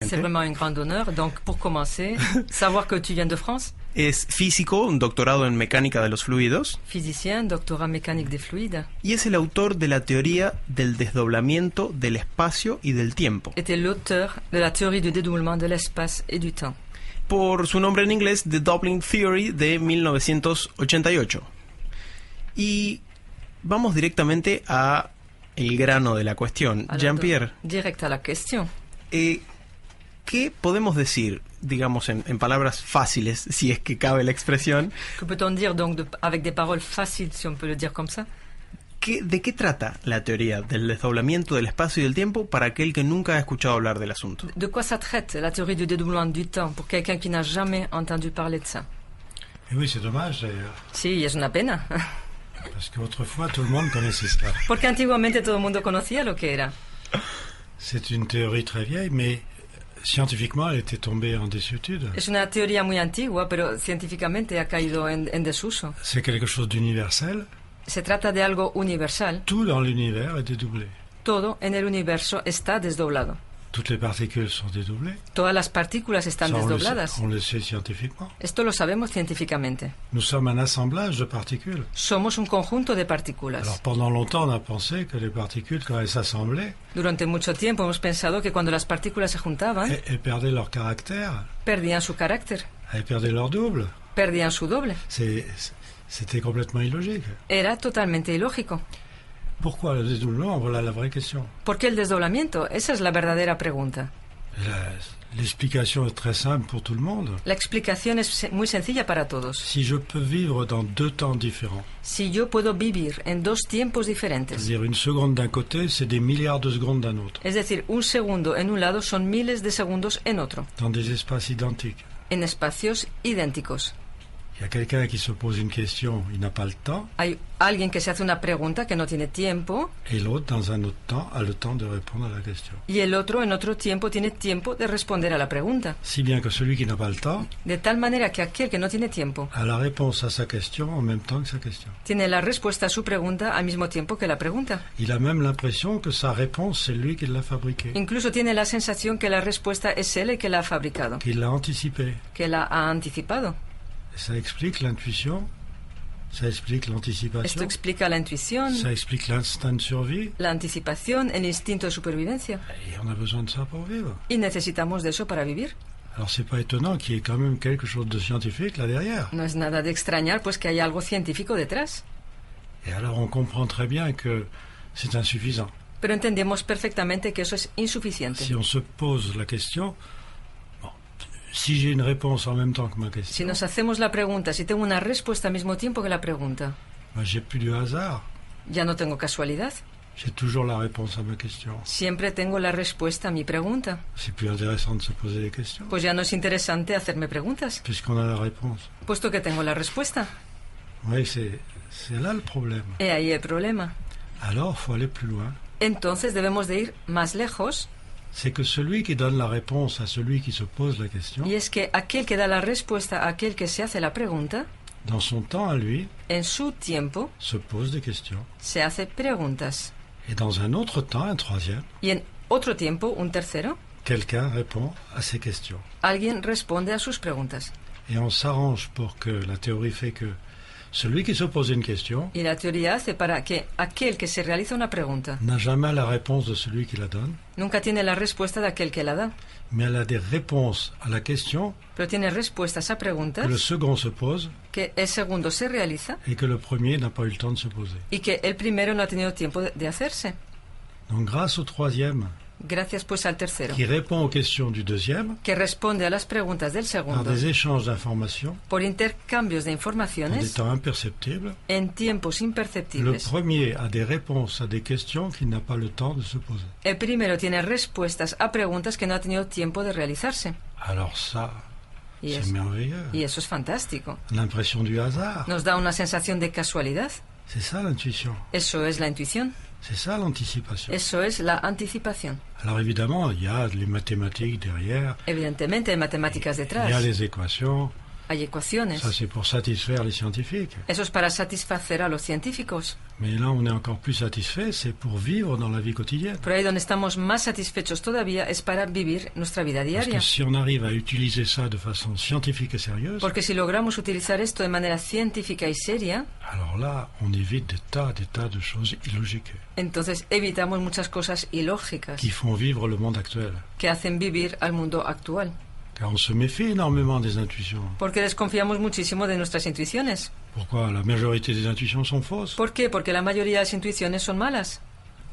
C'est vraiment un grand honneur. Donc, pour commencer, savoir que tu viens de France. Es físico, un doctorado en mecánica de los fluidos. Physicien, doctorat mécanique des fluides. Y es el autor de la teoría del desdoblamiento del espacio y del tiempo. Était l'auteur de la théorie du dédoublement de l'espace et du temps. Por su nombre en inglés, The Doubling Theory, de 1988. Y vamos directamente a el grano de la cuestión. Alors, Jean-Pierre, direct à la question. ¿qué podemos decir, digamos, en palabras fáciles, si es que cabe la expresión? Que peut-on dire donc avec des paroles faciles, si on peut le dire comme ça? ¿De qué trata la teoría del desdoblamiento del espacio y del tiempo para aquel que nunca ha escuchado hablar del asunto? De quoi ça traite, la théorie du dédoublement du temps, pour quelqu'un qui n'a jamais entendu parler de ça? Et oui, c'est dommage d'ailleurs, Sí, es una pena. parce qu'autrefois tout le monde connaissait ça. Porque antiguamente todo el mundo conocía lo que era. C'est une théorie très vieille, mais scientifiquement elle était tombée en désuétude. Es una teoría muy antigua, pero científicamente ha caído en desuso. C'est quelque chose d'universel. Se trata de algo universal. Tout dans l'univers est dédoublé. Todo en el universo está desdoblado. Toutes les particules sont dédoublées. Todas las partículas están Ça, desdobladas. on le sait scientifiquement. Esto lo sabemos científicamente. Nous sommes un assemblage de particules. Somos un conjunto de partículas. Alors pendant longtemps on a pensé que les particules, quand elles s'assemblaient, Durante mucho tiempo hemos pensado que cuando las partículas se juntaban, elles perdaient leur caractère, perdían su carácter, elles perdaient leur double. perdían su doble. C'était complètement illogique. Era totalmente ilógico. Pourquoi le dédoublement? Voilà la vraie question. ¿Por qué el desdoblamiento? Esa es la verdadera pregunta. L'explication est très simple pour tout le monde. La explicación es muy sencilla para todos. Si je peux vivre dans deux temps différents, Si yo puedo vivir en dos tiempos diferentes, c'est-à-dire une seconde d'un côté, c'est des milliards de secondes d'un autre, es decir, un segundo en un lado son miles de segundos en otro, dans des espaces identiques. en espacios idénticos. Il y a quelqu'un qui se pose une question, il n'a pas le temps, Hay alguien que se hace una pregunta que no tiene tiempo et l'autre, dans un autre temps, a le temps de répondre à la question. y el otro en otro tiempo tiene tiempo de responder a la pregunta. Si bien que celui qui n'a pas le temps De tal manera que aquel que no tiene tiempo a la réponse à sa question en même temps que sa question. tiene la respuesta a su pregunta al mismo tiempo que la pregunta. Il a même l'impression que sa réponse, c'est lui qui l'a fabriquée, Incluso tiene la sensación que la respuesta es él el que la ha fabricado, qu'il l'a anticipée. que la ha anticipado. Ça explique l'intuition, ça explique Esto l'anticipation, explica la intuición, ça explique l'instinct de survie, la anticipación, el instinto de supervivencia. et on a besoin de ça pour vivre. Y necesitamos de eso para vivir. Alors c'est pas étonnant qu'il y ait quand même quelque chose de scientifique là derrière. No es nada de extrañar pues que haya algo científico detrás. Et alors on comprend très bien que c'est insuffisant. Pero entendemos perfectamente que eso es insuficiente. Si on se pose la question, bon, si j'ai une réponse en même temps que ma Si question, nos hacemos la pregunta, si tengo una respuesta al mismo tiempo que la pregunta, ben, j'ai plus de hasard. ya no tengo casualidad. J'ai toujours la réponse à ma question. Siempre tengo la respuesta a mi pregunta. C'est plus intéressant de se poser des questions, Pues ya no es interesante hacerme preguntas, puisqu'on a la réponse. puesto que tengo la respuesta. Oui, c'est là le problème. He ahí el problema. Alors, faut aller plus loin. Entonces debemos de ir más lejos, C'est que celui qui donne la réponse à celui qui se pose la question, y es que aquel que da la respuesta a aquel que se hace la pregunta, dans son temps à lui, en su tiempo se pose des questions. se hace preguntas. Et dans un autre temps, un troisième, Y en otro tiempo, un tercero, quelqu'un répond à ces questions. alguien responde a sus preguntas. Et on s'arrange pour que la théorie fait que celui qui se pose une question Y la teoría hace para que aquel que se realiza una pregunta n'a jamais la réponse de celui qui la donne, nunca tiene la respuesta de aquel que la da, mais elle a des réponses à la question pero tiene respuestas a que le preguntas second se pose que el segundo se realiza et que le premier n'a pas eu le temps de se poser. y que el primero no ha tenido tiempo de hacerse. Donc grâce au troisième, Gracias pues al tercero, qui répond aux questions du deuxième, que responde a las preguntas del par segundo des échanges d'informations, por intercambios de en des informaciones temps imperceptibles, en tiempos le imperceptibles. premier a des réponses à des questions qu'il n'a pas le temps de se poser. El primero tiene respuestas a preguntas que no ha tenido tiempo de realizarse. Alors ça, Y, c'est es- merveilleux. y eso es fantástico. L'impression du hasard, Nos da una sensación de casualidad. c'est ça l'intuition, Eso es la intuición. c'est ça l'anticipation. Eso es la anticipación. Alors évidemment, il y a les mathématiques derrière, Evidentemente hay matemáticas il y a detrás. les équations, hay ecuaciones. Ça, c'est pour satisfaire les scientifiques. Eso es para satisfacer a los científicos. Mais là, on est encore plus satisfait, c'est pour vivre dans la vie quotidienne. Pero ahí donde estamos más satisfechos todavía es para vivir nuestra vida Parce diaria. que si on arrive à utiliser ça de façon scientifique et sérieuse, Porque si logramos utilizar esto de manera científica y seria, alors là, on évite des tas de choses illogiques entonces evitamos muchas cosas ilógicas qui font vivre le monde actuel. que hacen vivir al mundo actual. Car on se méfie énormément des intuitions. Porque desconfiamos muchísimo de nuestras intuiciones. Pourquoi? La majorité des intuitions sont fausses. ¿Por qué? Porque la mayoría de las intuiciones son malas.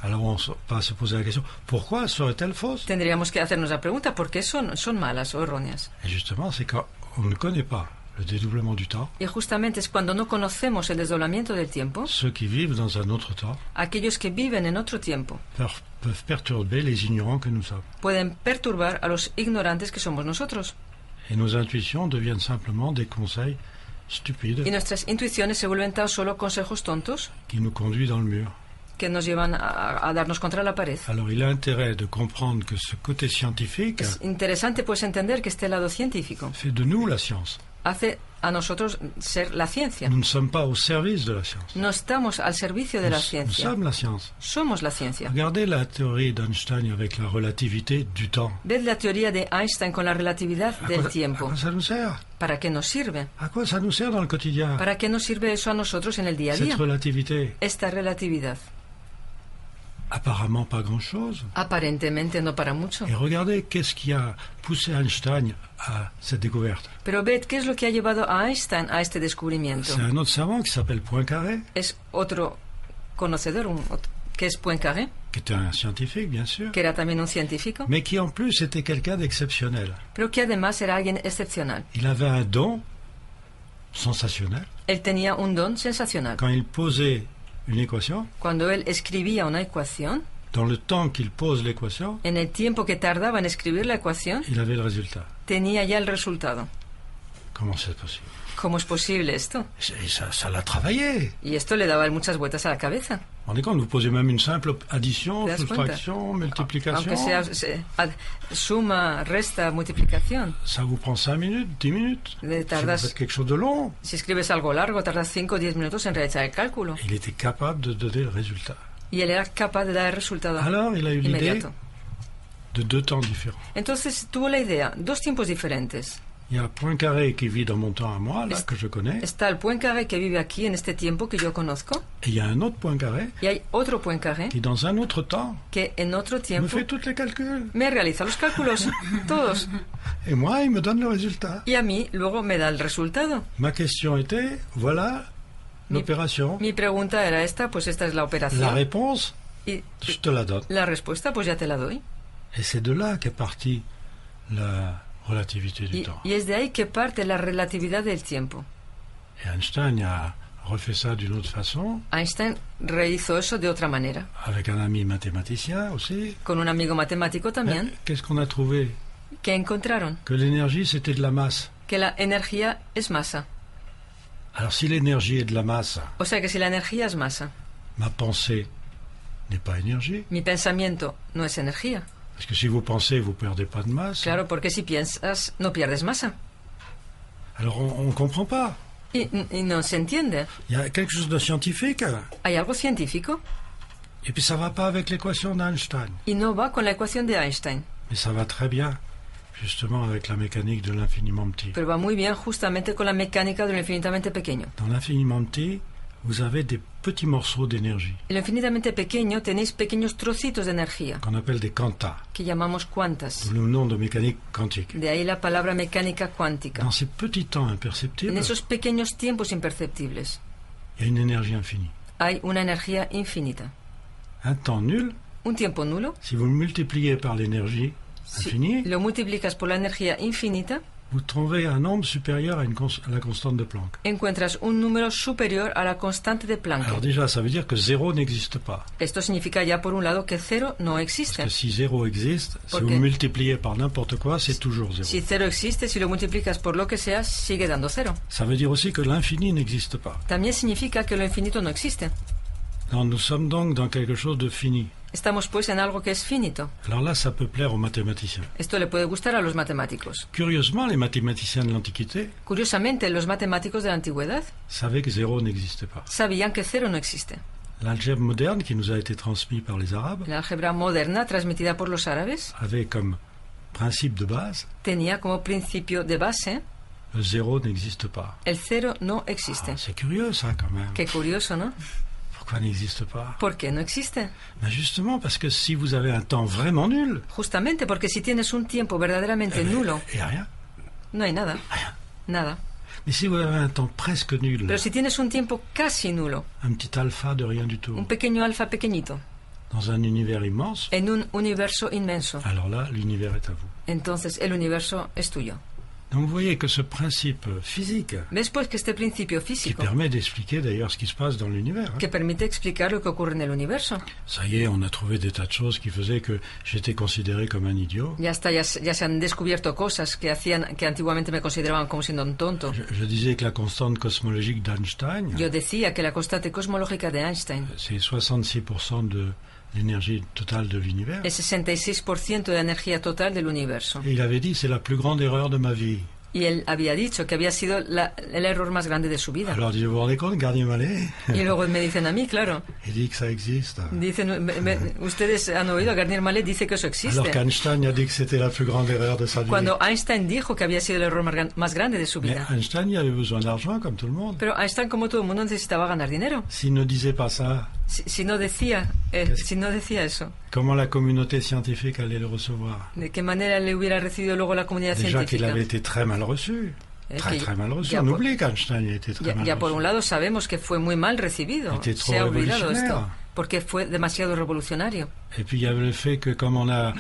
Alors on va se poser la question, pourquoi seraient-elles fausses? Tendríamos que hacernos la pregunta, ¿por qué son malas o erróneas? Et justement, c'est quand on ne connaît pas le dédoublement du temps, Y justamente es cuando no conocemos el desdoblamiento del tiempo, ceux qui vivent dans un autre temps aquellos que viven en otro tiempo peuvent perturber les ignorants que nous sommes. pueden perturbar a los ignorantes que somos nosotros. Et nos intuitions deviennent simplement des conseils stupides Y nuestras intuiciones se vuelven tan solo consejos tontos qui nous conduisent dans le mur. que nos llevan a darnos contra la pared. Alors il a intérêt de comprendre que ce côté scientifique Es interesante pues entender que este lado científico fait de nous la science. hace a nosotros ser la ciencia. Nous ne sommes pas au service de la science. No estamos al servicio de la Nous ciencia. sommes la science. Somos la ciencia. Regardez la théorie d'Einstein avec la relativité du temps. Ved la teoría de Einstein con la relatividad À del quoi tiempo. ça nous sert? ¿Para qué nos sirve? À quoi ça nous sert dans le quotidien? ¿Para qué nos sirve eso a nosotros en el día a Cette día? relativité, Esta relatividad. apparemment pas grand-chose. Aparentemente no para mucho. Et regardez qu'est-ce qui a poussé Einstein à cette découverte. Pero ved, ¿qué es lo que ha llevado a Einstein a este descubrimiento? C'est un autre savant qui s'appelle Poincaré, Es otro conocedor, que es Poincaré, qui était un scientifique, bien sûr, que era también un científico, mais qui en plus était quelqu'un d'exceptionnel. pero que además era alguien excepcional. Il avait un don sensationnel. Él tenía un don sensacional. Quand il posait une équation, Cuando él escribía una ecuación, dans le temps qu'il pose l'équation, en el tiempo que tardaba en escribir la ecuación, il avait le résultat. tenía ya el resultado. Comment c'est possible? ¿Cómo es posible esto? Et ça l'a travaillé. Y esto le daba muchas vueltas a la cabeza. On est compte, vous posez même une simple addition, ¿Te das cuenta? soustraction, multiplication. Aunque sea suma, resta, multiplicación. Ça vous prend 5 minutes, 10 minutes. Le Si vous tardas, faites quelque chose de long, si escribes algo largo, tardas 5 o 10 minutos en realizar el cálculo. il était capable de donner le résultat. Y él era capaz de dar el resultado Alors, il a eu l'idée inmediato. de 2 temps différents. Entonces tuvo la idea, dos tiempos diferentes. Il y a Poincaré qui vit dans mon temps à moi, là, que je connais, Está el Poincaré que vive aquí en este tiempo que yo conozco, et il y a un autre Poincaré y hay otro Poincaré qui, dans un autre temps, que en otro me tiempo fait tous les calculs. me realiza los cálculos, todos. Et moi, il me donne le résultat. Y a mí luego me da el resultado. Ma question était, voilà l'opération. Mi pregunta era esta, pues esta es la La operación. réponse, Y je te la donne. la respuesta, pues ya te la doy. Et c'est de là qu'est partie la relativité du Y, temps. y es de ahí que parte la relatividad del tiempo. Et Einstein a refait ça d'une autre façon, Einstein rehizo eso de otra manera, avec un ami mathématicien aussi. con un amigo matemático también, Qu'est-ce qu'on a trouvé? que encontraron Que l'énergie, c'était de la masse. que la energía es masa. Alors si l'énergie est de la masse, O sea que si la energía es masa, ma pensée n'est pas énergie. mi pensamiento no es energía. Parce que si vous pensez, vous perdez pas de masse. Claro, porque si piensas, no pierdes masa. Alors on ne comprend pas. Y no se entiende. Il y a quelque chose de scientifique, Hay algo científico et puis ça va pas avec l'équation d'Einstein. y no va con la ecuación de Einstein, Mais ça va très bien, justement, avec la mécanique de l'infiniment petit. pero va muy bien justamente con la mecánica de lo infinitamente pequeño. Dans l'infiniment petit, vous avez des petits morceaux d'énergie, En lo infinitamente pequeño tenéis pequeños trocitos de energía, qu'on appelle des quantas, que llamamos cuantas. d'où le nom de mécanique quantique. De ahí la palabra mecánica cuántica. Dans ces petits temps En imperceptibles, esos pequeños tiempos imperceptibles il y a une énergie infinie. hay una energía infinita. Un temps nul, Un tiempo nulo, si vous le multipliez par l'énergie si infinie, lo multiplicas por la energía infinita, vous trouvez un nombre supérieur à la constante de Planck. encuentras un número superior a la constante de Planck. Alors déjà, ça veut dire que zéro n'existe pas. Esto significa ya por un lado que cero no Parce existe. que si zéro existe, si ¿Por vous qué? multipliez par n'importe quoi, c'est toujours zéro. Si cero existe, si lo multiplicas por lo que sea, sigue dando cero. Ça veut dire aussi que l'infini n'existe pas. También significa que lo infinito no existe. Non, nous sommes donc dans quelque chose de fini. Estamos pues en algo que es finito. Alors là, ça peut plaire aux mathématiciens. Esto le puede gustar a los matemáticos. Curieusement, les mathématiciens de l'Antiquité Curiosamente, los matemáticos de la antigüedad savaient que 0 n'existait pas. sabían que cero no existe. L'algèbre moderne, qui nous a été transmise par les Arabes, La álgebra moderna, transmitida por los árabes, avait comme principe de base, tenía como principio de base le 0 n'existe pas. el cero no existe. Ah, c'est curieux ça quand même. Qué curioso, ¿no? Pourquoi n'existe pas? ¿Por qué no existe? Ben justement parce que si vous avez un temps vraiment nul, Justamente porque si tienes un tiempo verdaderamente nulo, il n'y a rien. no hay nada. Nada. Mais si vous avez un temps presque nul, Pero si tienes un tiempo casi nulo, un petit alpha de rien du tout, un pequeño alfa pequeñito, dans un univers immense, en un universo inmenso, alors là, l'univers est à vous. entonces el universo es tuyo. Donc vous voyez que ce principe physique, ¿Ves pues que este principio qui físico, permet d'expliquer d'ailleurs ce qui se passe dans l'univers, hein. que permite explicar lo que ocurre en el universo, Ça y est, on a trouvé des tas de choses qui faisaient que j'étais considéré comme un idiot. ya se han descubierto cosas que hacían que antiguamente me consideraban como siendo un tonto. Je disais que la constante cosmologique d'Einstein, Yo decía que la constante cosmológica de Einstein c'est 66% de l'énergie totale de l'univers. es 66% de la energía total del universo. Et il avait dit, c'est la plus grande erreur de ma vie. Y él había dicho que había sido el error más grande de su vida. Alors, vous vous rendez compte, Garnier Mallet, Y luego me dicen a mí, claro, il dit que ça existe. dicen, ustedes han oído, Garnier Mallet dice que eso Alors existe. qu'Einstein a dit que c'était la plus grande erreur de sa vie. Cuando Einstein dijo que había sido el error más grande de su Mais vida. Einstein, il avait besoin d'argent, comme tout le monde. Pero Einstein, como todo el mundo, necesitaba ganar dinero. S'il ne disait pas ça, Si no decía eso, comment la communauté scientifique allait le recevoir? ¿de qué manera le hubiera recibido luego la comunidad Déjà qu'il científica? avait été très mal reçu. Très, que très mal reçu. ya On por- oublie qu'Einstein a été très mal Ya por reçu. un lado sabemos que fue muy mal recibido. Était trop Se ha olvidado revolucionaire. esto. Porque fue demasiado revolucionario. Et puis il y avait le fait que comme on a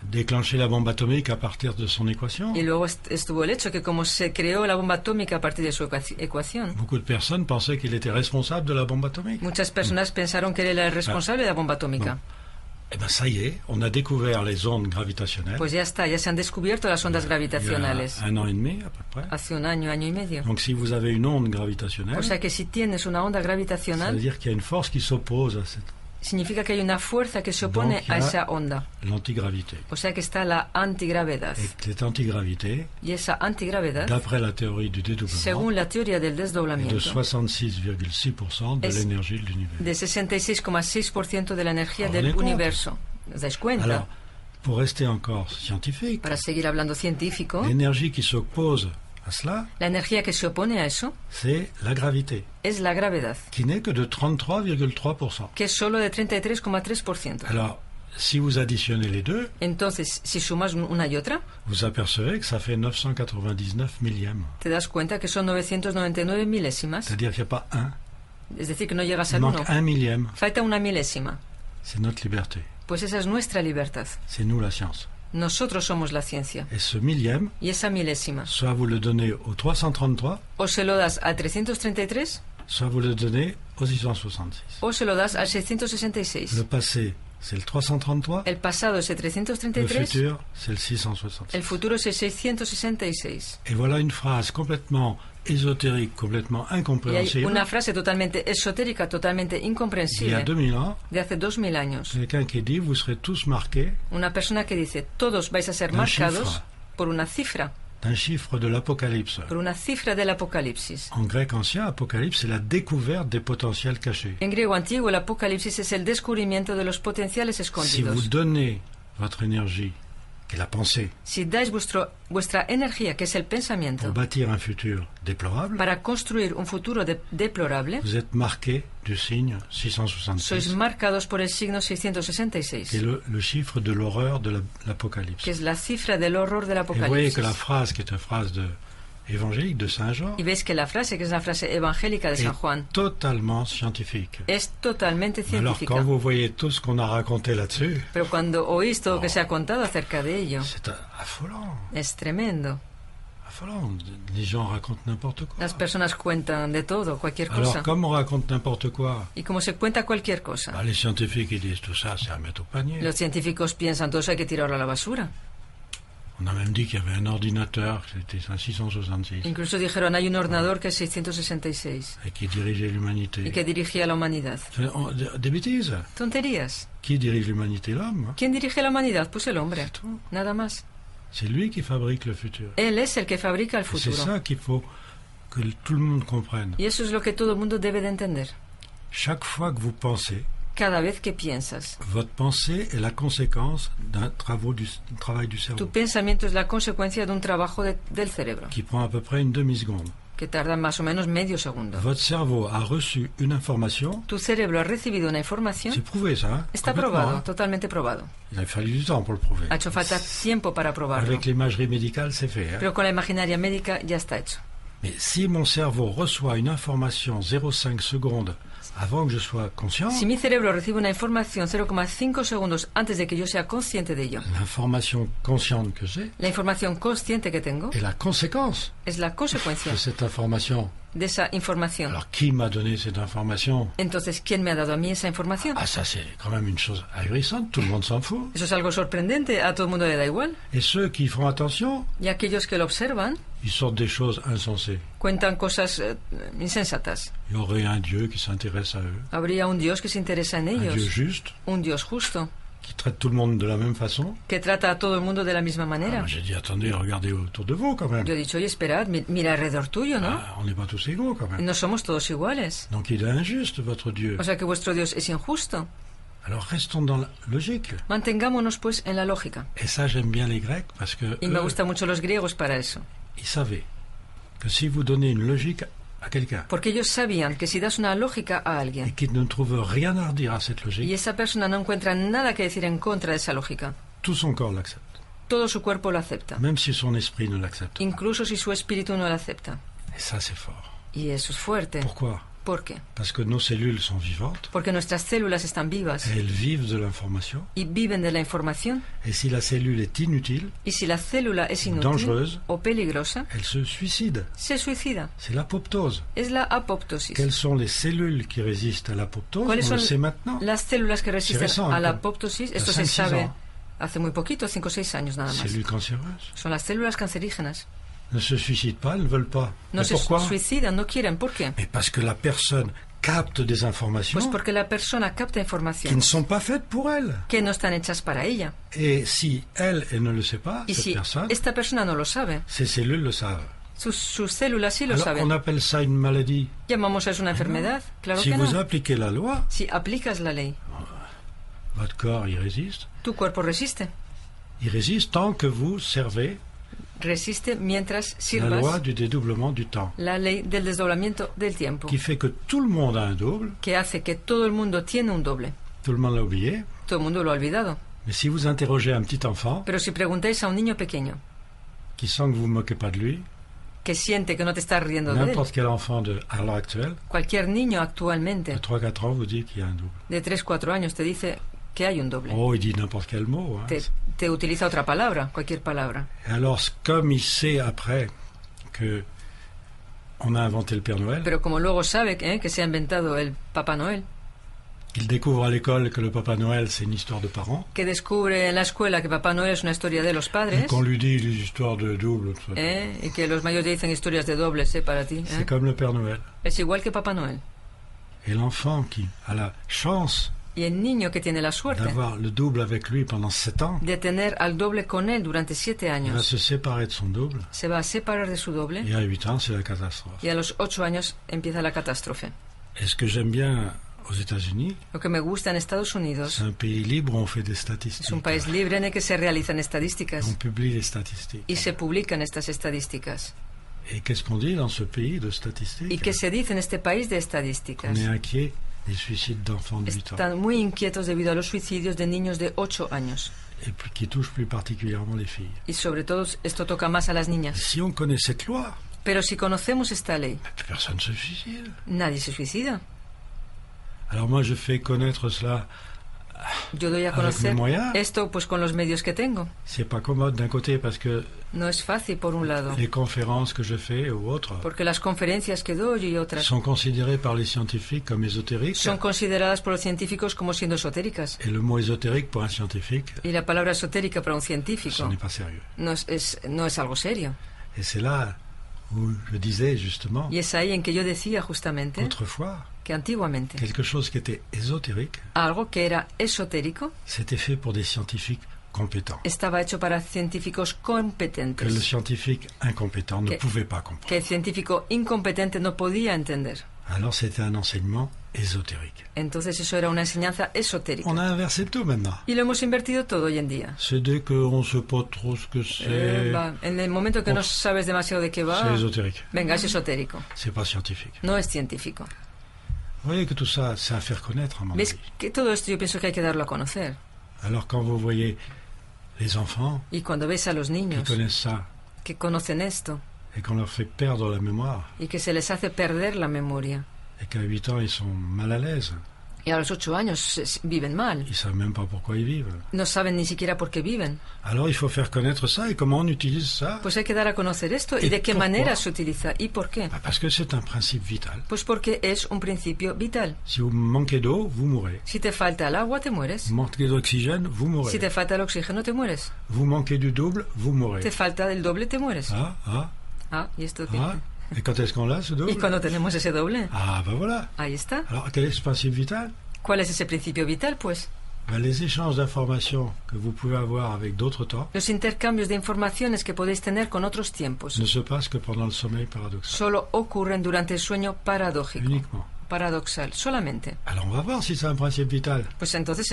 déclenché la bombe atomique à partir de son équation, Y luego estuvo el hecho que como se creó la bomba atómica a partir de su ecuación, beaucoup de personnes pensaient qu'il était responsable de la bombe atomique. muchas personas pensaron que él era el responsable de la bomba atómica. Eh bien ça y est, on a découvert les ondes gravitationnelles Pues ya está, ya se han descubierto las ondas il y gravitacionales. a un an et demi à peu près. Hace un año y medio. Donc si vous avez une onde gravitationnelle, O sea que si tienes una onda ça veut gravitacional, dire qu'il y a une force qui s'oppose à significa que hay una fuerza que se opone Donc, a ya- esa onda. l'antigravité. O sea que está la antigravedad. Et cette antigravité, Y esa antigravedad, d'après la théorie du dédoublement, según la teoría del est de desdoblamiento, 66,6% de Es- l'énergie de l'univers. de 66,6% de la energía ¿Os del dais cuenta? universo. ¿Os dais cuenta? Alors, pour rester encore scientifique, Para seguir hablando científico, l'énergie qui s'oppose à cela, la energía que se opone a eso c'est la gravité, es la gravedad, qui n'est que de 33,3%. que es solo de 33,3%. Alors, si vous additionnez les deux, Entonces, si sumas una y otra, vous apercevez que ça fait 999 millièmes. te das cuenta que son 999 milésimas. C'est-à-dire qu'il n'y a pas un, Es decir, que no llegas il al manque 1. un millième. Falta una milésima. C'est notre liberté. Pues esa es nuestra libertad. C'est nous la science. Nosotros somos la ciencia. Et ce millième, Y esa milésima, soit vous le donnez au 333, o se lo das al 333 soit vous le donnez au 666. o se lo das al 666. Le passé, c'est le 333. El pasado es el Le 333, futur, c'est le 666. el futuro es el 666. Et voilà une phrase complètement ésotérique, complètement Y hay incompréhensible. una frase totalmente esotérica, totalmente Il y a incomprensible, 2000 ans, de hace 2000 años. quelqu'un qui dit vous serez tous marqués Una persona que dice, todos vais a ser Un marcados chiffre. por una cifra, d'un chiffre de l'Apocalypse. por una cifra del Apocalipsis. En grec ancien, Apocalypse, c'est la découverte des potentiels cachés. En griego antiguo, el Apocalipsis es el descubrimiento de los potenciales Si vous escondidos. donnez votre énergie, qui est la pensée, Si dais vuestra energía, que es el pensamiento, pour bâtir un futur déplorable, para construir un futuro deplorable, vous êtes marqué du signe sois 666, marcados por el signo qui est 666, le chiffre de l'horreur de l'Apocalypse. que es la cifra del horror del Et vous voyez que la Apocalipsis. phrase, qui est une phrase évangélique de Saint Jean, Y veis que la frase, que es la frase evangélica de San est Juan, totalement scientifique. es totalmente Alors científica. quand vous voyez tout ce qu'on a raconté là-dessus, Pero cuando oís todo lo que se ha contado acerca de ello, c'est affolant. es tremendo. Affolant. Les gens racontent n'importe quoi. Las personas cuentan de todo, cualquier Alors cosa. comme on raconte n'importe quoi, Y como se cuenta cualquier cosa, les scientifiques ils disent tout ça, c'est à mettre au panier. los científicos piensan todo eso hay que tirarlo a la basura. On a même dit qu'il y avait un ordinateur, c'était un 666, Incluso dijeron, hay un ordenador que es 666 et qui dirigeait y l'humanité. que dirigía a la humanidad. Des bêtises. Tonterías. Qui dirige l'humanité? L'homme. ¿Quién dirige la humanidad? Pues el hombre. C'est tout. Nada más. C'est lui qui fabrique le futur. Él es el que fabrica el Et c'est futuro. ça qu'il faut que tout le monde comprenne. Y eso es lo que todo el mundo debe de entender. Chaque fois que vous pensez, Cada vez que piensas, votre pensée est la conséquence d'un travail du cerveau tu pensamiento es la consecuencia de un trabajo del cerebro, qui prend à peu près une demi-seconde. que tarda más o menos medio segundo. Votre cerveau a reçu une information, Tu cerebro ha recibido una información. c'est prouvé ça, hein, Está complètement, probado, hein. totalmente probado. Il a fallu du temps pour le prouver. Ha hecho falta tiempo para probarlo. Avec l'imagerie médicale, c'est fait. Hein. Pero con la imaginaria médica ya está hecho. Mais si mon cerveau reçoit une information 0,5 secondes avant que je sois conscient, Si mi cerebro recibe una información 0,5 segundos antes de que yo sea consciente de ello, l'information consciente que j'ai la información consciente que tengo est la conséquence es la consecuencia de cette information. de esa información. Alors, qui m'a donné cette information? Entonces, ¿quién me ha dado a mí esa información? Ah, ça, c'est quand même une chose ahurissante, tout le monde s'en fout. Eso es algo sorprendente, a todo el mundo le da igual. Et ceux qui font attention, Y aquellos que lo observan ils sortent des choses insensées. cuentan cosas insensatas. Il y aurait un Dieu qui s'intéresse à eux, Habría un Dios que se interesa en un Dieu ellos, juste, un Dios justo, qui traite tout le monde de la même façon. que trata a todo el mundo de la misma Ah, manera. moi, j'ai dit, attendez, regardez autour de vous quand même. Yo he dicho, oye, esperad, mira alrededor tuyo, ¿no? Ah, on n'est pas tous égaux quand même. No somos todos iguales. Donc il est injuste, votre Dieu. O sea que vuestro Dios es injusto. Alors restons dans la logique. Mantengámonos pues en la lógica. Et ça, j'aime bien les Grecs parce que Y me eux, gustan mucho los griegos para eso. ils savaient que si vous donnez une logique à quelqu'un Porque ellos sabían que si das una lógica a et alguien qu'il ne trouve rien à redire à cette y logique, esa persona no encuentra nada que decir en contra de esa lógica, tout son corps l'accepte, todo su cuerpo lo acepta, même si son esprit ne l'accepte. incluso si su espíritu no lo acepta. Et ça, c'est fort. Y eso es fuerte. Pourquoi? ¿Por qué? Parce que nos cellules sont vivantes, Porque nuestras células están vivas elles vivent de l'information, y viven de la información. et si la cellule est inutile, Y si la célula es inútil Dangereuse. o peligrosa, elle se suicide. se suicida. C'est l'apoptose. Es la apoptosis. Quelles sont les cellules qui résistent à l'apoptose? ¿Cuáles On le son sait maintenant. las células que resisten récent, a la hein, apoptosis? il y a Esto se 5-6 sabe ans. hace muy poquito, 5 o 6 años nada más. Cellules cancéreuses Son las células cancerígenas. ne se suicident pas, elles ne veulent pas. No Mais se pourquoi? suicidan, no quieren. ¿Por qué? Mais parce que la personne capte des informations Pues porque la persona capta qui ne información sont pas faites pour elle. que no están hechas para ella. Et si elle ne le sait pas, Y cette si personne, esta persona no lo sabe, ses cellules le savent. sus células sí lo Alors on saben. appelle ça une maladie. ¿Llamamos a eso una enfermedad? Claro Si que vous no. appliquez la loi, Si aplicas la ley, votre corps y résiste. tu cuerpo resiste. Il résiste tant que vous servez Resiste mientras la loi sirvas du dédoublement du temps, la ley del desdoblamiento del tiempo, qui fait que tout le monde a un double, que hace que todo el mundo tiene un doble. tout le monde l'a oublié. Todo el mundo lo ha olvidado. Mais si vous interrogez un petit enfant Pero si preguntáis a un niño pequeño qui sent que vous ne vous moquez pas de lui, que siente que no te estás riendo de él, n'importe quel enfant à l'heure actuelle, cualquier niño de actualmente 3-4 ans, vous dit qu'il y a un double. de 3-4 años te dice que hay un doble. Oh, il dit n'importe quel mot. Hein. Te utiliza otra palabra, cualquier palabra. Et alors, comme il sait après que on a inventé le Père Noël, Pero como luego sabe que se ha inventado el Papá Noel, il découvre à l'école que le Papa Noël, c'est une histoire de parents, que descubre en la escuela que Papá Noel es una historia de los et padres, qu'on lui dit des histoires de double. Tout ça. y que los mayores dicen historias de dobles para ti. C'est comme le Père Noël. Es igual que Papá Noel. Et l'enfant qui a la chance Y el niño que tiene la suerte d'avoir le double avec lui pendant 7 ans, de tener al doble con él durante 7 il va años, se séparer de son double, se va a separar de su doble et à 8 ans, c'est la catastrophe. y a los 8 años empieza la catástrofe. Et ce que j'aime bien aux États-Unis, Lo que me gusta en Estados Unidos c'est un pays libre où on fait des es statistiques. un país libre en el que se realizan On estadísticas publie les statistiques. y se publican estas estadísticas. Et qu'est-ce qu'on dit dans ce pays de statistiques? ¿Y qué se dice en este país de On estadísticas? est inquiet des suicides d'enfants de 8 ans, Están muy inquietos debido a los suicidios de niños de 8 años. et qui touchent plus particulièrement les filles. Y sobre todo esto toca más a las niñas. Si on connaît cette loi, Pero si conocemos esta ley, plus personne ne se suicide. nadie se suicida. Alors moi, je fais connaître cela Yo doy a Avec conocer mes moyens. esto pues con los medios que tengo. C'est pas commode d'un côté parce que No es fácil por un lado, les conférences que je fais ou autres porque las conferencias que doy y otras sont considérées par les scientifiques comme ésotériques. son consideradas por los científicos como siendo esotéricas. Et le mot ésotérique pour un scientifique, Y la palabra esotérica para un ce científico n'est pas sérieux. no es algo serio. Et c'est là où je disais justement, Y es ahí en que yo decía justamente autrefois, que antiguamente quelque chose qui était ésotérique, algo que era esotérico c'était fait pour des scientifiques compétents. estaba hecho para científicos Que le competentes, scientifique incompétent ne Que- pouvait pas comprendre. que el científico incompetente no podía entender. Alors c'était un enseignement ésotérique. Entonces eso era una enseñanza esotérica. On a inversé tout maintenant. Y lo hemos invertido todo hoy en día. C'est dès qu'on ne sait pas trop ce que c'est, En el momento que no sabes demasiado de qué c'est va, ésotérique. venga, es esotérico, C'est pas scientifique. no es científico. Vous voyez que tout ça, c'est à faire connaître, à mon ¿Ves avis. que todo esto yo pienso que hay que darlo a conocer? Alors quand vous voyez les enfants Y cuando ves a los qui niños connaissent ça que conocen esto et qu'on leur fait perdre la mémoire y que se les hace perder la memoria et qu'à 8 ans ils sont mal à l'aise, y a los 8 años viven mal, ils savent même pas pourquoi ils vivent. no saben ni siquiera por qué viven, Alors il faut faire connaître ça et comment on utilise ça. pues hay que dar a conocer esto y ¿Y de qué por qué? manera se utiliza y por qué. Bah, parce que c'est un principe vital. Pues porque es un principio vital. Si vous manquez d'eau, vous mourrez. Si te falta el agua, te mueres. Vous manquez d'oxygène, vous mourrez. Si te falta el oxígeno, te mueres. Vous manquez du double, vous mourrez. Te falta el doble, te mueres. Ah, ¿Y esto qué? ah. Et quand est-ce qu'on l'a, ce ¿Y double? cuando tenemos ese doble? Ah, ben voilà. Ahí está. Alors, quel est ce principe vital? ¿Cuál es ese principio vital? Pues Ben, les échanges d'informations que vous pouvez avoir avec d'autres temps los intercambios de informaciones que podéis tener con otros tiempos ne se passent que pendant le sommeil paradoxal. solo ocurren durante el sueño paradójico. Uniquement. Paradoxal, solamente. Alors, on va voir si c'est un principe vital. Pues entonces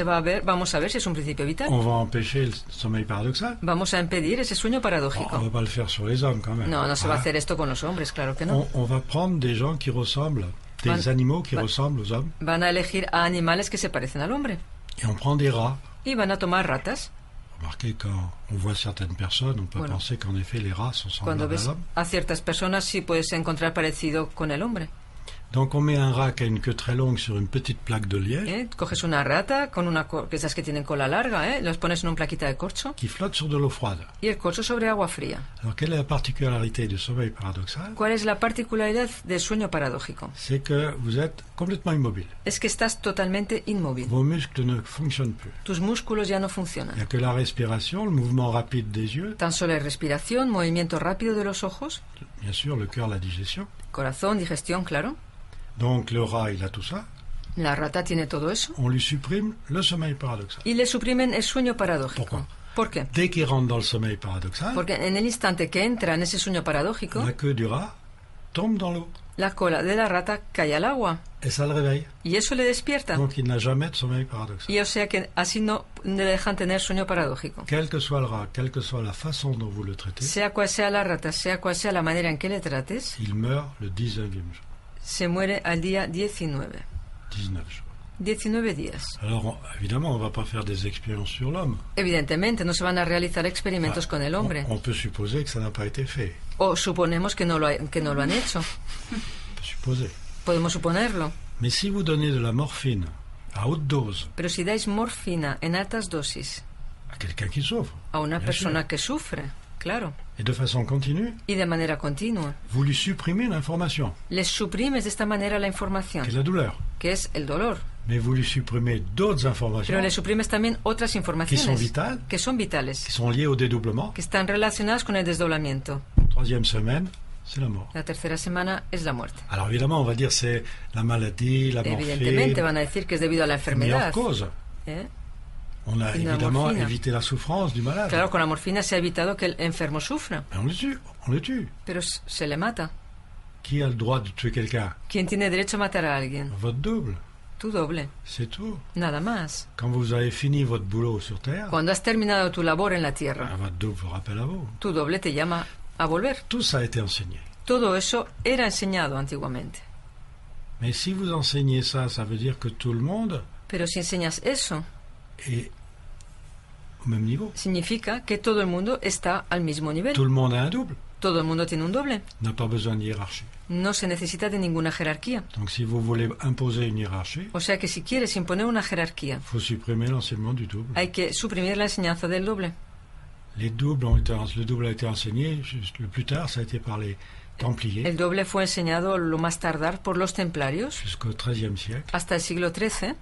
vamos a ver si es un principio vital. On va empêcher le sommeil paradoxal. Vamos a impedir ese sueño Bon, on paradójico. va pas le faire sur les hommes, quand même. No, no se va a Hein? hacer esto con los hombres, claro que no. On va prendre des gens qui ressemblent, des Van- animaux qui van- ressemblent aux hommes, Van a elegir a animales que se parecen al hombre et on prend des rats. y van a tomar ratas. Remarquez, quand on voit certaines personnes, on peut Bueno. penser qu'en effet les rats sont Cuando semblables à ves l'homme. a ciertas personas sí puedes encontrar parecido con el hombre. Donc on met un rat qui a une queue très longue sur une petite plaque de liège Coges una rata con que esas que tienen cola larga, los pones en una plaquita de corcho qui flotte sur de l'eau froide. y el corcho sobre agua fría. Alors quelle est la particularité du sommeil paradoxal? ¿Cuál es la particularidad del sueño paradójico? C'est que vous êtes complètement immobile. Es que estás totalmente inmóvil. Vos muscles ne fonctionnent plus. Tus músculos ya no Il n'y funcionan. a que la respiration, le mouvement rapide des yeux, Tan solo hay respiración, movimiento rápido de los ojos, bien sûr le cœur, la digestion. corazón, digestión, claro. Donc le rat, il a tout ça. La rata tiene todo eso. On lui supprime le sommeil paradoxal. Y le suprimen el sueño paradójico. ¿Por qué? ¿Por qué? Dès qu'il rentre dans le sommeil paradoxal, Porque en el instante que entra en ese sueño paradójico, la queue du rat tombe dans l'eau la cola de la rata cae al agua. et ça le réveille. Y eso le despierta. Donc il n'a jamais de sommeil paradoxal. Y o sea que así no le dejan tener sueño paradójico. Quel que soit le rat, quelle que soit la façon dont vous le traitez, Sea cual sea la rata, sea cual sea la manera en que le trates, il meurt le 19e jour. se muere al día 19. 19 jours. 19 días. Alors évidemment, on ne va pas faire des expériences sur l'homme. Evidentemente, no se van a realizar experimentos con el hombre. On peut supposer que ça n'a pas été fait. O suponemos que no lo han hecho. On peut supposer. Podemos suponerlo. Mais si vous donnez de la morphine à haute dose Pero si dais morfina en altas dosis à quelqu'un qui souffre, a una bien persona sûr, que sufre, claro, et de façon continue, y de manera continua, vous lui supprimez l'information, les suprimes de esta manera la qui est información, la douleur. que es el dolor. Mais vous lui supprimez d'autres informations Pero le suprimes también otras qui sont informaciones vitales, que son vitales, qui sont liées au dédoublement. que están relacionadas con el desdoblamiento. Troisième semaine, c'est la mort. La tercera semana es la muerte. Alors évidemment, on va dire c'est la maladie, la Evidentemente morphine, van a decir que es debido a la la meilleure enfermedad. cause. ¿eh? On a Une évidemment morphine. évité la souffrance du malade. Claro, con la morfina se ha evitado que el enfermo sufra, Mais on le tue, on le tue. pero se le mata. Qui a le droit de tuer quelqu'un? ¿Quién tiene derecho a matar a alguien? Votre double, Tu doble, c'est tout. nada más. Quand vous avez fini votre boulot sur Terre, Cuando has terminado tu labor en la tierra, votre double vous rappelle à vous. tu doble te llama a volver. Tout ça a été enseigné. Todo eso era enseñado antiguamente. Mais si vous enseignez ça, ça veut dire que tout le monde Pero si enseñas eso, est au même niveau. significa que todo el mundo está al mismo nivel. Tout le monde a un double. Todo el mundo tiene un doble. N'a pas besoin de hiérarchie. No se necesita de ninguna jerarquía. Donc si vous voulez imposer une hiérarchie, O sea que si quieres imponer una jerarquía, il faut supprimer l'enseignement du double. hay que suprimir la enseñanza del doble. Le double a été enseigné, juste le plus tard, ça a été par les Templiers, El doble fue enseñado lo más tardar por los templarios jusqu'au XIIIe siècle. hasta el siglo XIII.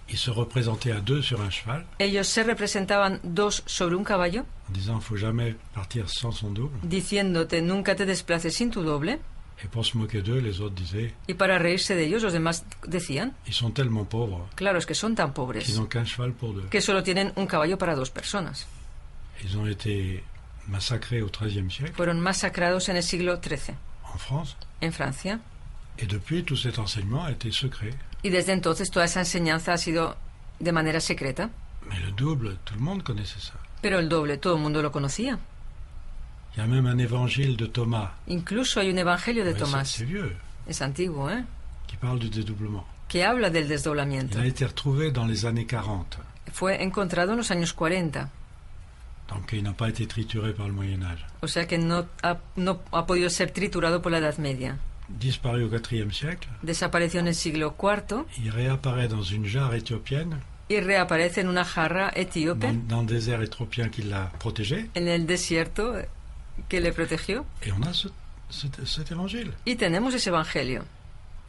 Ils se représentaient à deux sur un cheval, Ellos se representaban dos sobre un caballo, en disant il ne faut jamais partir sans son double. diciéndote nunca te desplaces sin tu doble. Et pour se moquer d'eux, les autres disaient Y para reírse de ellos, los demás decían, ils sont tellement pauvres claro, es que son tan pobres qu'ils n'ont qu'un cheval pour deux. que solo tienen un caballo para dos personas. Ils ont été massacrés au XIIIe siècle Fueron masacrados en el siglo XIII, en France. en Francia. Et depuis, tout cet enseignement a été secret. Y desde entonces toda esa enseñanza ha sido de manera secreta. Mais le double, tout le monde connaissait ça. Pero el doble, todo el mundo lo conocía. Il y a même un évangile de Thomas, Incluso hay un evangelio de ouais, Tomás, c'est vieux, es antiguo, qui parle du dédoublement. que habla del Il desdoblamiento. a été retrouvé dans les années 40. Fue encontrado en los años 40, Donc il n'a pas été trituré par le Moyen Âge. o sea que no ha podido ser triturado por la Edad Media. Disparu au IVe siècle, Desapareció en el siglo IV il réapparaît dans une jarre éthiopienne, y reaparece en una jarra etíope dans le désert éthiopien qui l'a protégé, en el desierto que le protegió. et on a cet évangile. Y tenemos ese evangelio.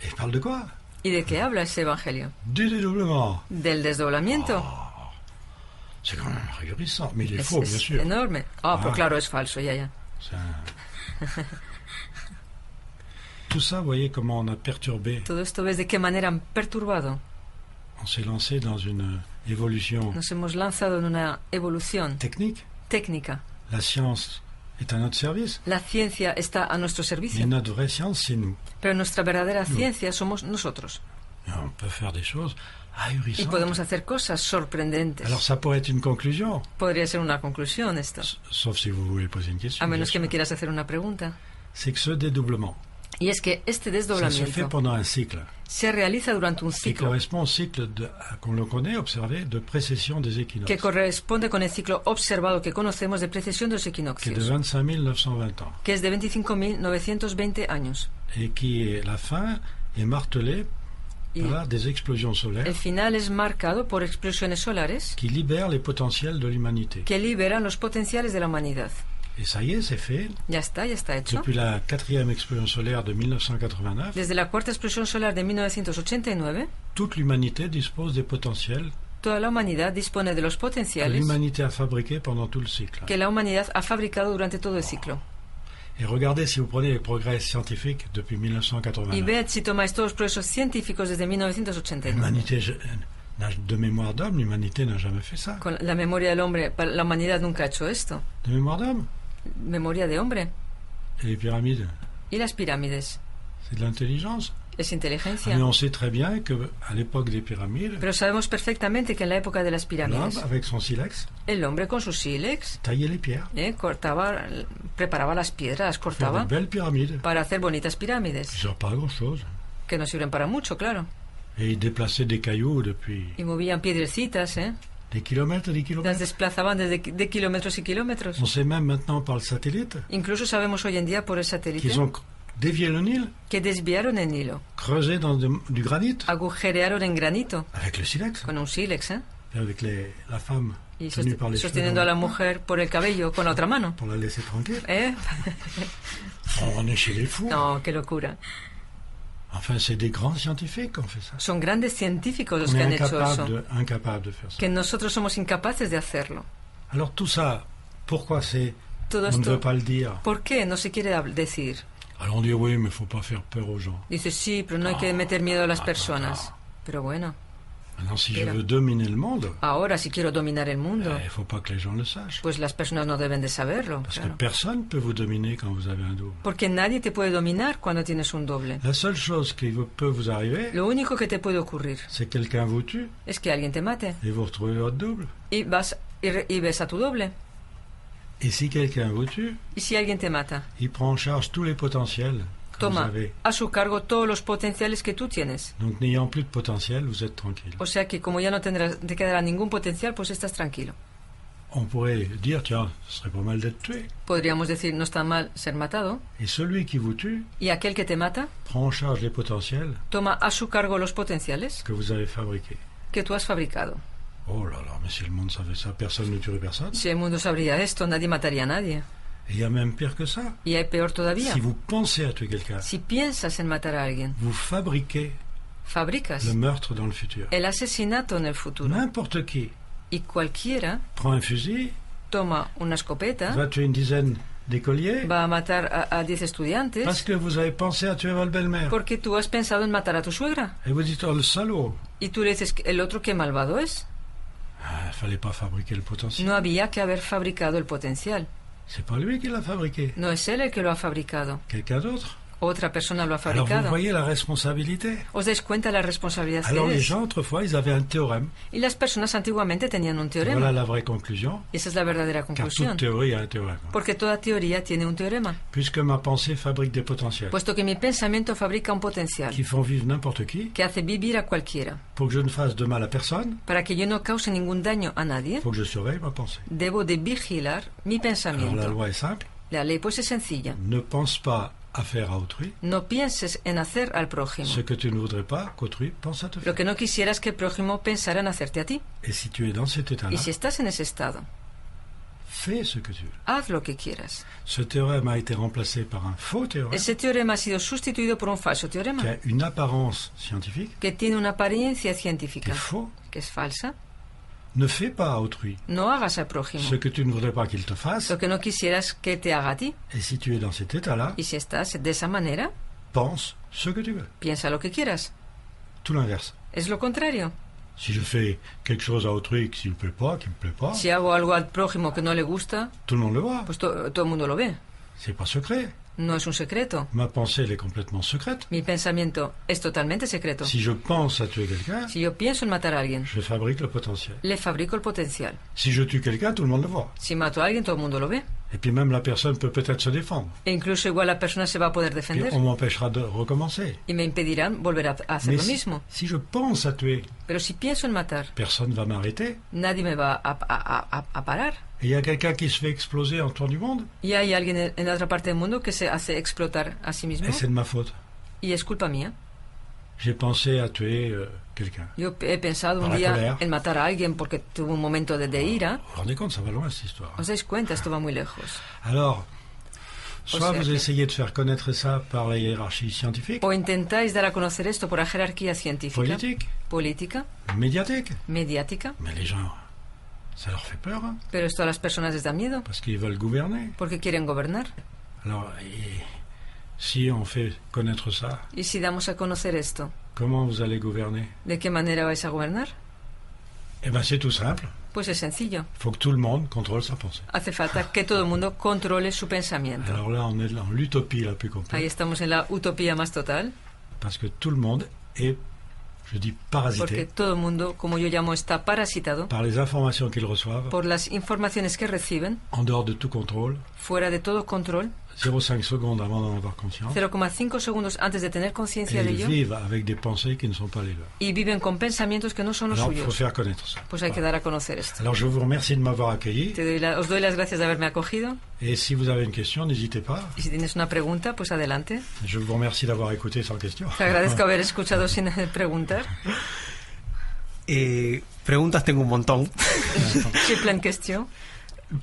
Et il parle de quoi? ¿Y de qué habla ese evangelio? Du dédoublement. Del desdoblamiento. C'est quand même ahurissant, mais il est Es, faux, es bien sûr. enorme. Ah, pues Ah. claro, es falso, ya. C'est un- Tout ça, vous voyez comment on a perturbé. Todo esto ves de qué manera han perturbado. On s'est lancé dans une évolution Nos hemos lanzado en una evolución technique. técnica. La science est à notre service, La ciencia está a nuestro mais servicio, notre vraie science, c'est nous. pero nuestra verdadera ciencia somos nosotros. Et on peut faire des choses Y ahurissantes. podemos hacer cosas sorprendentes. Alors ça pourrait être une conclusion, Podría ser una conclusión esto, sauf si vous voulez poser une question. a menos bien que me sûr. quieras hacer una pregunta. C'est que ce dédoublement, Y es que este ça se fait desdoblamiento pendant un cycle. se realiza durante un Qui ciclo correspond au cycle qu'on le connaît, observé, de précession des que équinoxes, corresponde con el ciclo observado que conocemos de precesión de los qui est de equinoccios, 25 920 ans, que es de 25.920 años. et qui est la fin est martelée Y par des explosions solaires el final es marcado por explosiones solares qui libèrent les potentiels de l'humanité. que liberan los potenciales de la humanidad. Et ça y est, c'est fait. Ya está hecho. Depuis la 4e explosion solaire de 1989, Desde la cuarta explosión solar de 1989, toute l'humanité dispose des potentiels toda la humanidad dispone de los que potenciales l'humanité a fabriqués pendant tout le cycle. que la humanidad ha fabricado durante todo el ciclo. Et regardez, si vous prenez les progrès scientifiques depuis Y 1989, ved si tomáis todos los progresos científicos desde 1989. l'humanité, de mémoire d'homme, l'humanité n'a jamais fait ça. Con la memoria del hombre, la humanidad nunca ha hecho esto. De mémoire d'homme. Memoria de hombre. Et les pyramides, Y las pirámides. c'est de l'intelligence. Es inteligencia. Mais on sait très bien qu'à l'époque des pyramides, Pero sabemos perfectamente que en la época de las l'homme, pirámides, avec son silex, el hombre con su sílex taillait les pierres. preparaba las piedras, las Faire cortaba de belles pyramides. para hacer bonitas Qui pirámides, ne servent pas à grand-chose. que no sirven para mucho, claro. Et ils déplaçaient des cailloux depuis Y movían piedrecitas, des kilomètres et des las kilomètres. desplazaban de kilómetros y kilómetros. On sait même maintenant par le satellite Incluso sabemos hoy en día por el satélite qu'ils ont dévié le Nil, que desviaron el Nilo, creusé dans du granit, agujerearon en granito avec le silex, con un sílex, et avec la femme y tenue par les cheveux sosteniendo a dans la le- mujer por el cabello con la otra mano. pour la laisser tranquille. ¿Eh? On est chez les fous. No, qué locura. Enfin, c'est des grands scientifiques qui ont fait ça. Son grandes científicos los On que est han hecho eso, incapable de faire ça. que nosotros somos incapaces de hacerlo. Alors tout ça, pourquoi c'est Todo on ne veut esto, pas le dire? ¿por qué no se quiere decir? Alors on dit oui, mais il faut pas faire peur aux gens. Dice, sí, pero no hay que meter miedo a las personas. Pero bueno, Maintenant, si je Mira. veux dominer le monde, ahora si quiero dominar el mundo, il faut pas que les gens le sachent. pues las personas no deben de saberlo. Parce Claro. que personne ne peut vous dominer quand vous avez un double. Porque nadie te puede dominar cuando tienes un doble. La seule chose qui peut vous arriver, Lo único que te puede ocurrir c'est que quelqu'un vous tue es que alguien te mate et vous retrouvez votre double. y y ves a tu doble. Et si quelqu'un vous tue, Y si alguien te mata, il prend en charge tous les potentiels que vous toma avez. a su cargo todos los potenciales que tú tienes. Donc n'ayant plus de potentiel, vous êtes tranquille. O sea que como ya no te quedará ningún potencial, pues estás tranquilo. On pourrait dire, tiens, ce serait pas mal d'être tué. Podríamos decir, no está mal ser matado. Et celui qui vous tue Y aquel que te mata prend en charge les potentiels toma a su cargo los potenciales que vous avez fabriqués. que tú has fabricado. Oh là là, mais si le monde savait ça, personne ne tuerait personne. Si el mundo sabría esto, nadie mataría a nadie. Et il y a même pire que ça. Y hay peor todavía. Si vous pensez à tuer quelqu'un, Si piensas en matar a alguien, vous fabriquez fabricas le meurtre dans le futur. el asesinato en el futuro. N'importe qui Y cualquiera prend un fusil, toma una escopeta, va tuer une dizaine d'écoliers va a matar a 10 estudiantes parce que vous avez pensé à tuer votre belle-mère. porque tú has pensado en matar a tu suegra. Et vous dites, oh le salaud, Y tú le dices, el otro qué malvado es. ah, fallait pas fabriquer le potentiel. No había que haber fabricado el potencial. C'est pas lui qui l'a fabriqué, No es él el que lo ha fabricado. quelqu'un d'autre. Otra persona lo ha Alors vous fabricado. voyez la responsabilité. ¿Os dais cuenta de la responsabilidad Alors que les es? gens autrefois, ils avaient un théorème. Y las personas antiguamente tenían un teorema. Voilà la vraie conclusion, Y esa es la verdadera car conclusión. toute théorie a un théorème. Porque toda teoría tiene un teorema. Puisque ma pensée fabrique des potentiels Puesto que mi pensamiento fabrica un potencial qui font vivre n'importe qui, que hace vivir a cualquiera. pour que je ne fasse de mal à personne, Para que yo no cause ningún daño a nadie, il faut que je surveille ma pensée. debo de vigilar mi Alors la pensamiento. loi est simple, La ley pues es sencilla. ne pense pas à faire à autrui No pienses en hacer al prójimo ce que tu ne voudrais pas qu'autrui pense à te lo faire. que no quisieras que el prójimo pensara en hacerte a ti. Et si tu es dans cet état-là, Y si estás en ese estado, fais ce que tu veux. haz lo que quieras. Ce théorème a été remplacé par un faux théorème Ese teorema ha sido sustituido por un falso teorema qui a une apparence scientifique que tiene una apariencia qui científica, est faux. que es falsa. Ne fais pas à autrui No hagas al prójimo ce que tu ne voudrais pas qu'il te fasse. lo que no quisieras que te haga a ti. Et si tu es dans cet état-là, Y si estás de esa manera, pense ce que tu veux. piensa lo que quieras. Tout l'inverse. Es lo contrario. Si je fais quelque chose à autrui qui ne me plaît pas, Si hago algo al prójimo que no le gusta, tout le monde le voit. pues todo el mundo lo ve. C'est pas secret. No es un secreto. Ma pensée, elle est complètement secrète. Mi pensamiento es totalmente secreto. Si je pense à tuer quelqu'un, Si yo pienso en matar a alguien, je fabrique le potentiel. le fabrico el potencial. Si je tue quelqu'un, tout le monde le voit. Si mato a alguien, todo el mundo lo ve. Et puis même la personne peut peut-être se défendre. E incluso igual la persona se va a poder Et defender. on m'empêchera de recommencer. Y me impedirán volver a hacer Mais lo mismo. si je pense à tuer, Pero si pienso en matar, personne ne va m'arrêter. nadie me va a parar. Et il y a quelqu'un qui se fait exploser autour du monde, Y hay alguien en la otra parte del mundo que se hace explotar a sí mismo. et c'est de ma faute. Y es culpa mía. J'ai pensé à tuer quelqu'un. Yo he pensado un Para día colère. en matar a alguien porque tuvo un momento de ira. Vous vous rendez compte, ça va loin cette histoire. ¿Os dais cuenta? Esto va muy lejos. Alors, soit sea vous que- essayez de faire connaître ça par la hiérarchie scientifique, O intentáis dar a conocer esto por la jerarquía científica, politique, política, médiatique. mediática. Mais les gens, ça leur fait peur, hein, Pero esto a las personas les da miedo parce qu'ils veulent gouverner. porque quieren gobernar. Alors, si on fait connaître ça, Y si damos a conocer esto, comment vous allez gouverner? ¿de qué manera vais a gobernar? Eh bien, c'est tout simple. Pues es sencillo. Il faut que tout le monde contrôle sa pensée. Hace falta que todo el mundo controle su pensamiento. Alors là, on est dans l'utopie la plus Ahí complète, estamos en la utopía más total, parce que tout le monde est, je dis, porque parasité todo el mundo, como yo llamo, está parasitado par les informations qu'ils reçoivent, por las informaciones que reciben, en dehors de tout contrôle, fuera de todo control, 0,5 secondes avant d'en avoir conscience, 0,5 segundos antes de tener et conciencia de ils ello, vivent avec des pensées qui ne sont pas les leurs. y viven con pensamientos que no son los Alors, il faut suyos. faire connaître ça. Pues hay que Voilà. dar a conocer esto. Alors, je vous remercie de m'avoir accueilli, Os doy las gracias de haberme acogido, et si vous avez une question, n'hésitez pas. y si tienes una pregunta, pues adelante. Je vous remercie d'avoir écouté sans question. Te agradezco haber escuchado sin preguntar. Preguntas tengo un montón, J'ai plein de questions.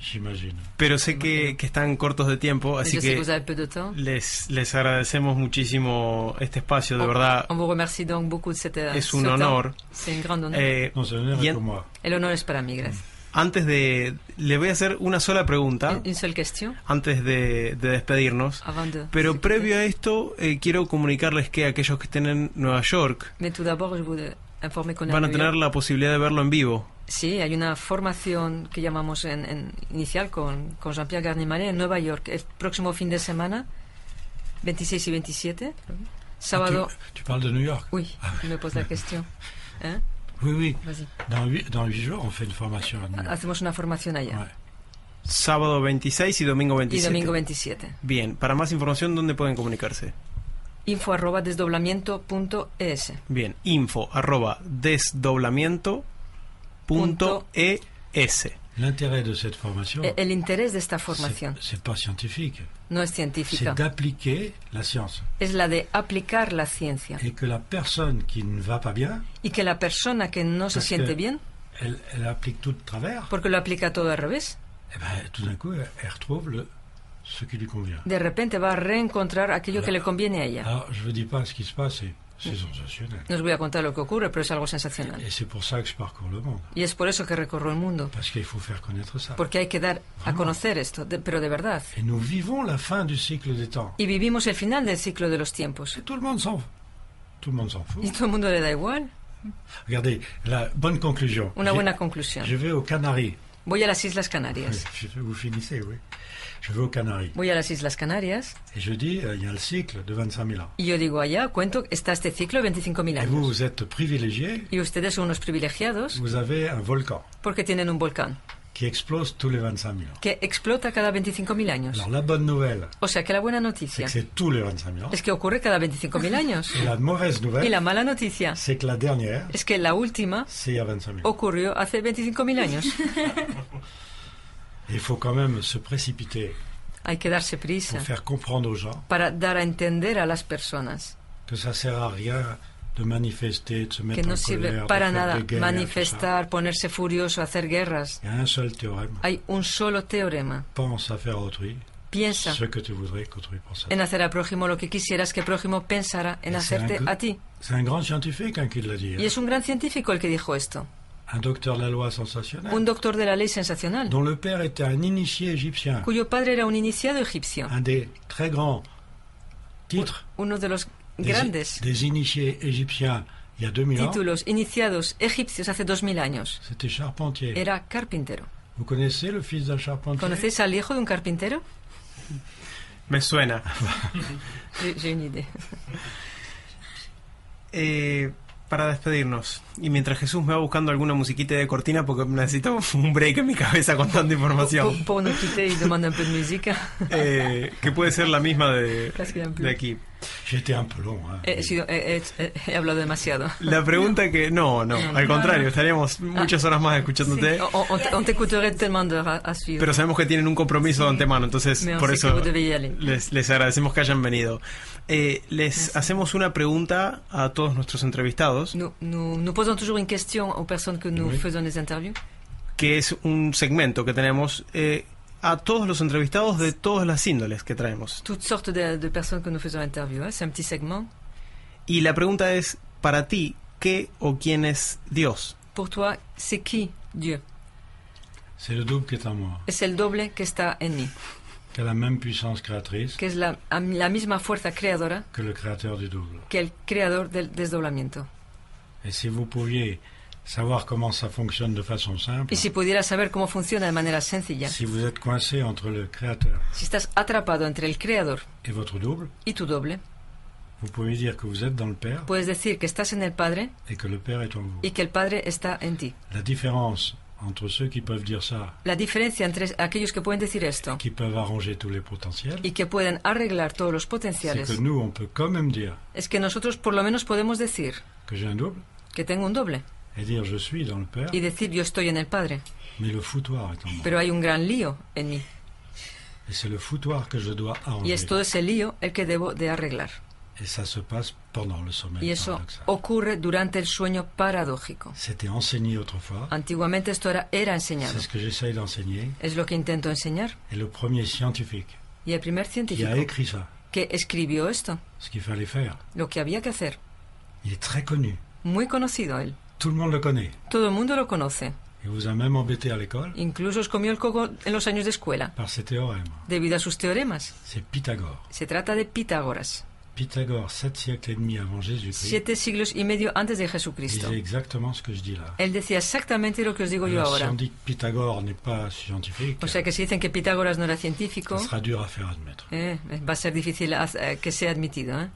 J'imagine. pero sé que están cortos de tiempo, así Je sais que que vous avez peu de temps. les agradecemos muchísimo este espacio, de verdad. On vous remercie donc beaucoup de cette Es un ce honor. temps. C'est un grand honneur. Eh, Non, c'est un honneur y en- pour moi. El honor es para mí, gracias. antes le voy a hacer una sola pregunta, Une seule question antes de despedirnos. avant de... Pero se previo a esto, quiero comunicarles que aquellos que estén en Nueva York Mais tout d'abord, je voudrais informer qu'on est van a New tener York. la posibilidad de verlo en vivo. Sí, hay una formación que llamamos inicial con Jean-Pierre Garnier-Mallet en Nueva York el próximo fin de semana, 26 y 27. Sábado... Tu parles de New York? Oui, tu me poses la question. Hein? Oui, oui. Vas-y. Dans 8 jours, on fait une formation à New York. Hacemos una formación allá. Ouais. Sábado 26 y domingo Y 27. domingo 27. Bien, para más información, ¿dónde pueden comunicarse? info@desdoblamiento.es. Bien, info@desdoblamiento.es. L'intérêt de cette formation, El interés de esta formación c'est pas scientifique, no es c'est científica, d'appliquer la science. es la de aplicar la ciencia. Et que la personne qui ne va pas bien, Y que la persona que no se Parce siente que- bien, elle applique tout de travers, porque lo aplica todo al revés, et ben, tout d'un coup, elle retrouve ce qui lui convient. de repente va a reencontrar aquello que le conviene a ella. Alors, je ne vous dis pas ce qui se passe, c'est sensationnel. No os voy a contar lo que ocurre, pero es algo sensacional. Et c'est pour ça que je parcours le monde, Y es por eso que recorro el mundo, parce qu'il faut faire connaître ça. porque hay que dar a conocer esto, pero de verdad. Et nous vivons la fin du cycle des temps. Y vivimos el final del ciclo de los tiempos. Et tout le monde s'en fout. Y todo el mundo le da igual. Regardez, la bonne conclusion. Una buena conclusión. Je vais aux Canaries. Voy a las Islas Canarias. Vous finissez, oui. Je vais aux Canaries. Voy a las Islas Canarias Et je dis, il y a le cycle de 25 000 ans. y yo digo allá, cuento, está este ciclo de 25.000 Et vous, años. vous êtes privilégiés, Y ustedes son unos privilegiados vous avez un volcan porque tienen un volcán qui explose tous les 25 000 ans. que explota cada 25.000 años. Alors la bonne nouvelle, O sea que la buena c'est noticia que c'est tous les 25 000 ans. es que ocurre cada 25.000 años. Et la mauvaise Y nouvelle, la mala noticia c'est que la dernière, es que la última c'est il y a 25 000 ans. ocurrió hace 25.000 años. Et il faut quand même se précipiter Hay que darse prisa pour faire comprendre aux gens para dar a entender a las personas que ça sert à rien de manifester, de se que mettre no en sirve colère, para de faire nada des guerres, manifestar, ponerse furioso, hacer guerras. tout ça. Il y a un seul théorème. Hay un solo teorema. Pense à faire autrui Piensa ce que tu voudrais qu'autrui pense à toi. en hacer al prójimo lo que quisieras que el prójimo pensara en Ese hacerte algo- a ti. C'est un grand scientifique hein, qui l'a dit. Y es un gran científico el que dijo esto. Un docteur de la loi sensationnelle, Un doctor de la ley sensacional, dont le père était un initié égyptien. cuyo padre era un iniciado egipcio. Un des très grands titres Uno de los grandes des initiés égyptiens il y a 2000 ans, títulos iniciados egipcios hace 2000 años. c'était charpentier. Era carpintero. Vous connaissez le fils d'un charpentier? ¿Conocéis al hijo de un carpintero? Me suena. J'ai une idée. Para despedirnos, y mientras Jesús me va buscando alguna musiquita de cortina porque necesito un break en mi cabeza con tanta información, Pour nous quitter, il demande un peu de musique. que puede ser la misma Parce qu'il y a un peu. de aquí. J'étais un peu long. Hein. He hablado demasiado. La pregunta que... No, al contrario, estaríamos muchas horas más escuchándote, On t'écouterait tellement d'heures à suivre. pero sabemos que tienen un compromiso de antemano, entonces Mais on por sait que eso vous devez y aller. les agradecemos que hayan venido. Les hacemos una pregunta a todos nuestros entrevistados, Nous posons toujours une question aux personnes que nous Oui. faisons les interviews. que es un segmento que tenemos a todos los entrevistados de todas las índoles que traemos. Toutes sortes de personnes que nous faisons interview. Hein. C'est un petit segment. Y la pregunta es, para ti, ¿qué o quién es Dios? Pour toi, c'est qui Dieu? C'est le double qui est en moi, Es el doble que está en mí, qui a la même puissance créatrice que es la misma fuerza creadora que le créateur du double. que el creador del desdoblamiento. Et si vous pouviez savoir comment ça fonctionne de façon simple, Y si pudieras saber cómo funciona de manera sencilla, si vous êtes coincé entre le créateur si estás atrapado entre el creador et votre double, y tu doble, vous pouvez dire que vous êtes dans le Père puedes decir que estás en el Padre et que le Père est en vous. y que el Padre está en ti. La différence entre ceux qui peuvent dire ça, La diferencia entre aquellos que pueden decir esto qui peuvent arranger tous les potentiels, y que pueden arreglar todos los c'est potenciales, que nous, on peut quand même dire es que nosotros por lo menos podemos decir que j'ai un double que tengo un doble et dire je suis dans le Père, y decir yo estoy en el Padre, mais le foutoir est en moi. pero hay un gran lío en mí Et c'est le foutoir que je dois y arranger. es todo ese lío el que debo de arreglar. Et ça se passe pendant le sommeil Y eso paradoxal. ocurre durante el sueño paradójico. C'était enseigné autrefois. Antiguamente esto era enseñado. C'est ce que j'essaye d'enseigner. Es lo que intento enseñar. Et le premier scientifique Y el primer qui científico a écrit ça, que escribió esto, ce qu'il fallait faire, lo que había que hacer, il est très connu. muy conocido él. Tout le monde le connaît. Todo el mundo lo conoce. Il vous a même embêté à l'école Incluso os comió el coco en los años de escuela, par ses théorèmes. debido a sus teoremas. C'est Pythagore. Se trata de Pitágoras. Pythagore, 7 siècles et demi avant Jésus-Christ, 7 siglos y medio antes de disait Jesucristo. exactement ce que je dis là. Él decía exactamente lo que os digo yo Alors, si ahora. on dit que Pythagore n'est pas scientifique, O sea que si dicen que Pitágoras no era científico, ça sera dur à faire admettre. va a ser difícil que sea admitido. ¿Eh?